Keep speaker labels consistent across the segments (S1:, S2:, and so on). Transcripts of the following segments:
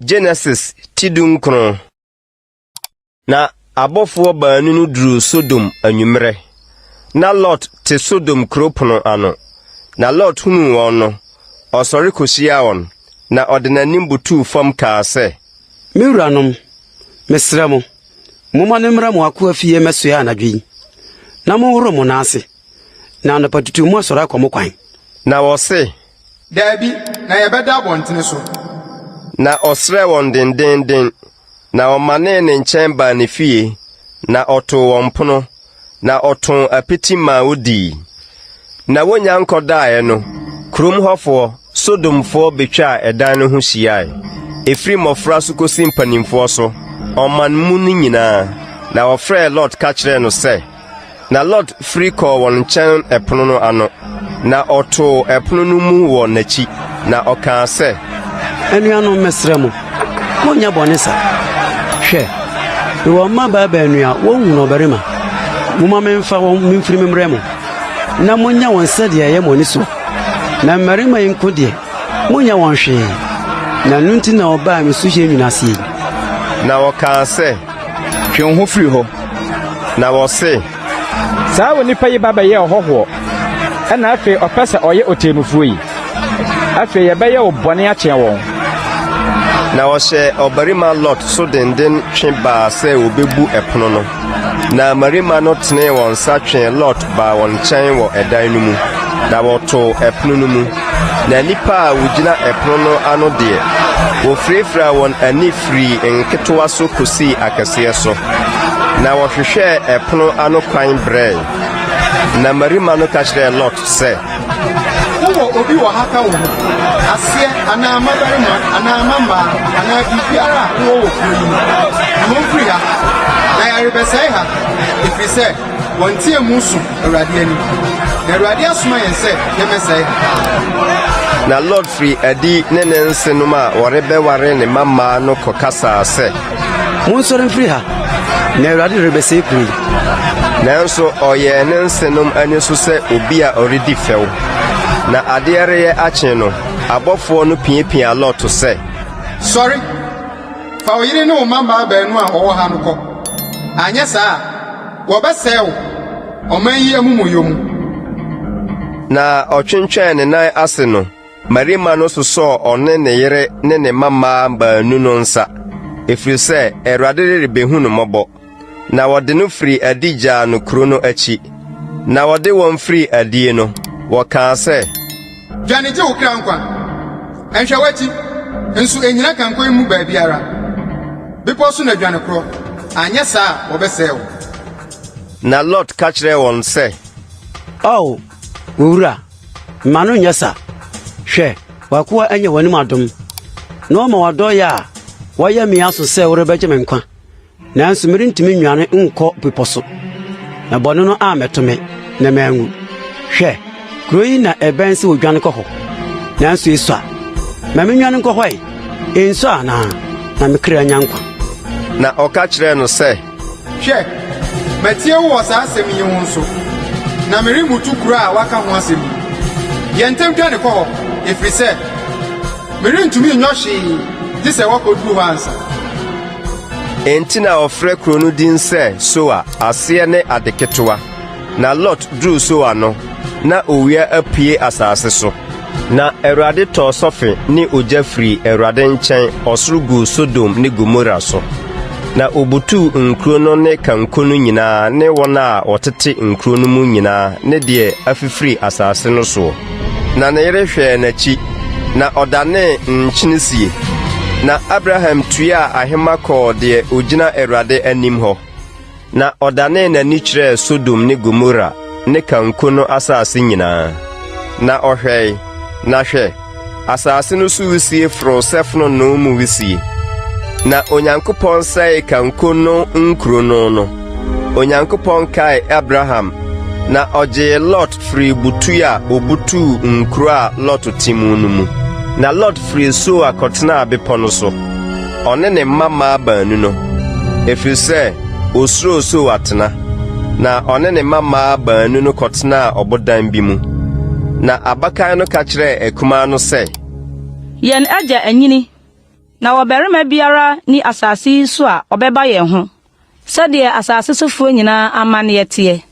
S1: Genesis tidunkron. Na abofo baanu no duru Sodom anwumre. Na Lot te Sodom kropono ano. Na Lot hunu won no, osori kosia won. Na odenanim butu fam ka se,
S2: Mewuranom, mesremo. Moma ne mra mo akwa fie mesoa anadwi. Na mo horo mo nase. Na no patutu mo asora akomo kwan.
S1: Na wo se,
S3: Dabi, na yebeda abontene so.
S1: Na osre won den. Na omane ne nchen ba ne fie. Na oto won pono. Na oton apeti ma odi. Na wonya nkodae no, krum hofo Sodomfo betwa edan no ho hyiae. Efri mofra so kosi mpanimfo so, oman mu ni nyina. Na ofre Lot ka kire no se. Na Lot free call won chen epono no ano. Na oto epono no mu wo nachi. Na oka se,
S2: Anuanom mesremo. Monya bone sa. Hwe. Wo ma ba anua wo hu no berima. Moma memfa wo memfiri memremo. Na monya won sade ye moni so. Na marima yinkode monya won hwe. Na nunti na oba me so hye nyinase.
S1: Na oka se,
S4: hwe ho firi ho.
S1: na wo se,
S4: Saa wonipa yi baba ye ohoho. Ana afi opese oye otemufuo yi. Afi ye be ye obone ache won.
S1: na wo hye obarima Lot so denden twe ba se obebu epono no. Na marima no tene won sa twe Lot ba won chen wo edan no mu. Na wo to epono no mu. Na nipa a wugina epono no ano de wo frefra won ani free enketowa so kosi akase so. Na wo hwehwe epono ano kwan bre. Na marima no ka kire Lot se,
S3: Wo obi wo haka wo. Asie ana mabarima ana mamba ana bibiara wo wo kuri. Mo free ha. Na ya rebesai ha. If say wontie musu Awurade ani. Na Awurade asoma yen se yemesai.
S1: na Lord free adi ne nensenum a worebe ware ne mama no kokasa se,
S2: Mo sore mfiri ha. Na Awurade rebese kuri.
S1: nanso oye nensenum ani so se obi a already few. Na adere ye ache no, abofo no piepia Lot se,
S3: Sorry. Fa oyire ne wo mamba baanu a owo ha no ko. Anya saa wo besai wo. Oman yi amumuyom.
S1: na otwentwen ne nan ase no, marima no so one ne yere ne ne mama baanu no nsa. Efiri se Awurade rebehu no mobo. Na wode no free adija no kuro no achi. Na wode won free adie no, woka se,
S3: Dwane je okra nkwa. Enhwe wati. Ensu enyina kanko mu ba biara. Bipo so na dwane kro. Anya saa wo besai wo.
S1: na Lot ka kire won se,
S2: Oh, wura. Manu nyasa. Hwe, wakuwa enye wani madom. No ma wado ya. Waya mi aso se worebeje menkwa. Nanso merintimi nwane nko piposo. Na bonu no ametome na mangu. Hwe, kroyi na ebense odwane kɔ hɔ. Nanso esua. Ma menwane nkɔ hɔ yi. Enso ana na mekra nyankwa.
S1: na oka kire no se,
S3: Hwe. Matie wo saa asem yi ho nso. Na merimutu kura a waka ho asem. Yentem dwane kɔ hɔ. Efiri sɛ merintumi nyohye dise wakodu ho ansa.
S1: enti na ofre kuro no din se Soa, ase ne adeketoa. Na Lot duru Soa no, na owia apie asase so. Na Awurade to sofe ni ogya firi Awurade nkyɛn osrugu Sodom ne Gomorrah so. Na obutu nkuro no ne kanko no nyinaa ne wɔn a wɔtete nkuro no mu nyinaa ne de afifiri asase no so. Na ne yere hwɛ n'akyi, na ɔdane nkyinisie. Na Abraham tuya ahema kɔ de ogina Awurade anim hɔ. Na ɔdane n'ani kyerɛ Sodom ne Gomorrah ne kanko no asase nyinaa. Na ɔhwɛe, na hwɛ, asase no so wisie foro sɛfno no mu wisie. Na Onyankopɔn sɛe kanko no nkuro no. Onyankopɔn kae Abraham, na ɔgye Lot firi butu a obutu nkuro a Lot timu no mu. Na Lot firi Soa kɔtena bepɔ no so. Ɔne ne mama baanu no. Efiri sɛ osuro Soa tena. Na ɔne ne mama baanu no kɔtena ɔbodan bi mu. Na abakan no ka kyerɛ akuma no sɛ,
S5: Yen agya anyini. na wɔbarima biara ni asase yi so a ɔbɛba yɛn ho sɛdeɛ asase sofoɔ nyinaa amanneɛ teɛ.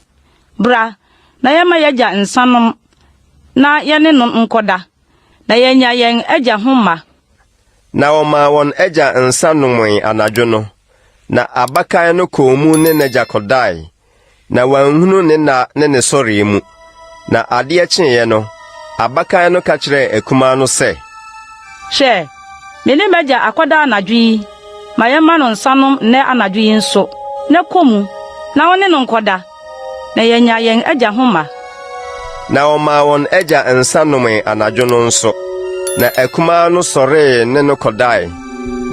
S5: Bra na yɛma yɛgya nsanom na yɛne no nkɔda na yɛnya yɛn agya ho ma.
S1: Na wɔmaa wɔn agya nsa nomee anadwo no, na abakan no kɔɔ mu ne n'agya kɔdae, na wanhunu ne na ne ne sɔree mu. Na adeɛ kyeeɛ no, abakan no ka kyerɛɛ akumaa no sɛ,
S5: hwɛ, me ne m'agya akɔda anadwo yi, ma yɛma no nsanom nnɛ anadwo yi nso, na kɔ mu, na wo ne no nkɔda, na yɛnya yɛn agya ho ma.
S1: Na wɔmaa wɔn agya nsa nomee anadwo no nso, na akumaa no sɔree ne no kɔdae,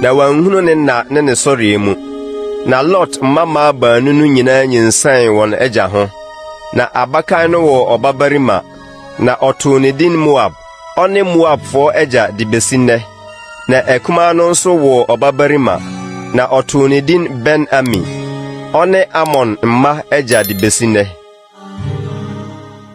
S1: na wanhunu ne na ne ne sɔree mu. Na Lot mmammaa baanu no nyinaa nyinsɛn wɔn agya ho. Na abakan no wɔ ɔbabarima, na ɔtoo ne din Moab. Ɔne Moabfoɔ agya de besi nnɛ. Na akumaa no nso wɔ ɔbabarima, na ɔtoo ne din Ben-Ami. Ɔne Amon mma agya de besi nnɛ.